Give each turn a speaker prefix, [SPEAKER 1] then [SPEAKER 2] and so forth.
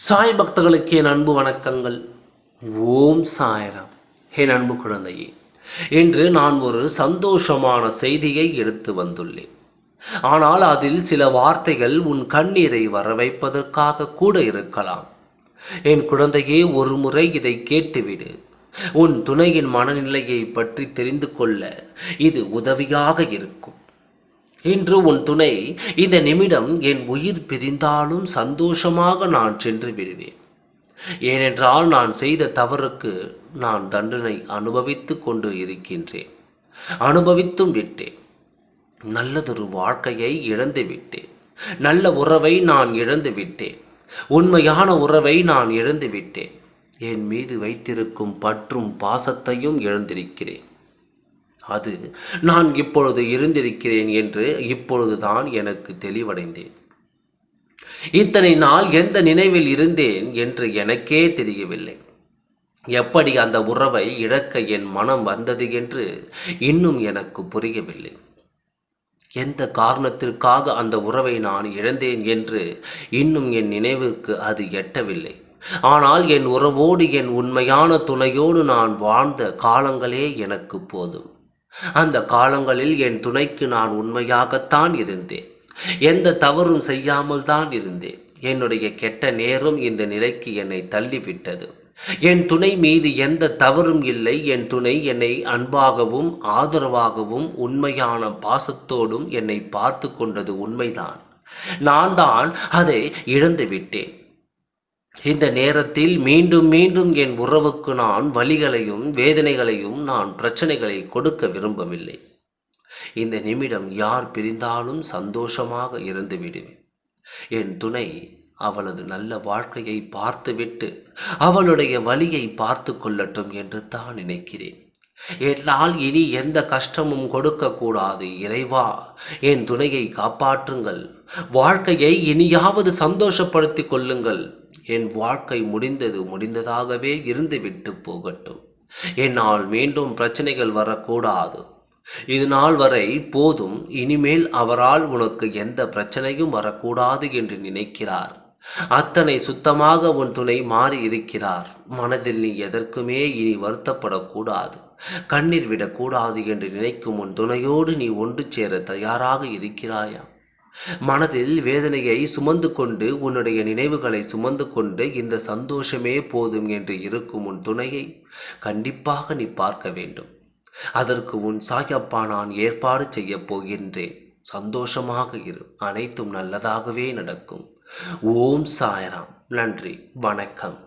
[SPEAKER 1] சாய் பக்தர்களுக்கு என் அன்பு வணக்கங்கள். ஓம் சாய்ராம். என் அன்பு குழந்தையே, இன்று நான் ஒரு சந்தோஷமான செய்தியை எடுத்து வந்துள்ளேன். ஆனால் அதில் சில வார்த்தைகள் உன் கண்ணீரை வர வைப்பதற்காக கூட இருக்கலாம். என் குழந்தையே, ஒரு முறை இதை கேட்டுவிடு. உன் துணையின் மனநிலையை பற்றி தெரிந்து கொள்ள இது உதவியாக இருக்கும். இன்று உன் துணை இந்த நிமிடம் என் உயிர் பிரிந்தாலும் சந்தோஷமாக நான் சென்று விடுவேன். ஏனென்றால் நான் செய்த தவறுக்கு நான் தண்டனை அனுபவித்து கொண்டு இருக்கின்றேன். அனுபவித்தும் விட்டேன். நல்லதொரு வாழ்க்கையை இழந்து விட்டேன். நல்ல உறவை நான் இழந்து விட்டேன். உண்மையான உறவை நான் இழந்து விட்டேன். என் மீது வைத்திருக்கும் பற்றும் பாசத்தையும் இழந்திருக்கிறேன். அது நான் இப்பொழுது இருந்திருக்கிறேன் என்று இப்பொழுதுதான் எனக்கு தெளிவடைந்தேன். இத்தனை நாள் எந்த நினைவில் இருந்தேன் என்று எனக்கே தெரியவில்லை. எப்படி அந்த உறவை இழக்க என் மனம் வந்தது என்று இன்னும் எனக்கு புரியவில்லை. எந்த காரணத்திற்காக அந்த உறவை நான் இழந்தேன் என்று இன்னும் என் நினைவுக்கு அது எட்டவில்லை. ஆனால் என் உறவோடு, என் உண்மையான துணையோடு நான் வாழ்ந்த காலங்களே எனக்கு போதும். அந்த காலங்களில் என் துணைக்கு நான் உண்மையாகத்தான் இருந்தேன். எந்த தவறும் செய்யாமல் தான் இருந்தேன். என்னுடைய கெட்ட நேரம் இந்த நிலைக்கு என்னை தள்ளிவிட்டது. என் துணை மீது எந்த தவறும் இல்லை. என் துணை என்னை அன்பாகவும் ஆதரவாகவும் உண்மையான பாசத்தோடும் என்னை பார்த்து கொண்டது உண்மைதான். நான் தான் அதை இழந்து விட்டேன். இந்த நேரத்தில் மீண்டும் மீண்டும் என் உறவுக்கு நான் வலிகளையும் வேதனைகளையும் நான் பிரச்சனைகளை கொடுக்க விரும்பவில்லை. இந்த நிமிடம் யார் பிரிந்தாலும் சந்தோஷமாக இருந்து விடுவேன். என் துணை அவளது நல்ல வாழ்க்கையை பார்த்துவிட்டு அவளுடைய வலியை பார்த்து கொள்ளட்டும் என்று தான் நினைக்கிறேன். என்னால் இனி எந்த கஷ்டமும் கொடுக்கக்கூடாது. இறைவா, என் துணையை காப்பாற்றுங்கள். வாழ்க்கையை இனியாவது சந்தோஷப்படுத்தி கொள்ளுங்கள். என் வாழ்க்கை முடிந்ததாகவே இருந்துவிட்டு போகட்டும். என்னால் மீண்டும் பிரச்சனைகள் வரக்கூடாது. இது நாள் வரை போதும். இனிமேல் அவரால் உனக்கு எந்த பிரச்சனையும் வரக்கூடாது என்று நினைக்கிறார். அத்தனை சுத்தமாக உன் துணை மாறி இருக்கிறார். மனதில் நீ எதற்குமே இனி வருத்தப்படக்கூடாது, கண்ணீர் விடக்கூடாது என்று நினைக்கும் உன் துணையோடு நீ ஒன்று சேர தயாராக இருக்கிறாயா? மனதில் வேதனையை சுமந்து கொண்டு, உன்னுடைய நினைவுகளை சுமந்து கொண்டு இந்த சந்தோஷமே போதும் என்று இருக்கும் உன் துணையை கண்டிப்பாக நீ பார்க்க வேண்டும். அதற்கு உன் சாயப்பா நான் ஏற்பாடு செய்ய போகின்றேன். சந்தோஷமாக இரு. அனைத்தும் நல்லதாகவே நடக்கும். ஓம் சாய்ராம். நன்றி, வணக்கம்.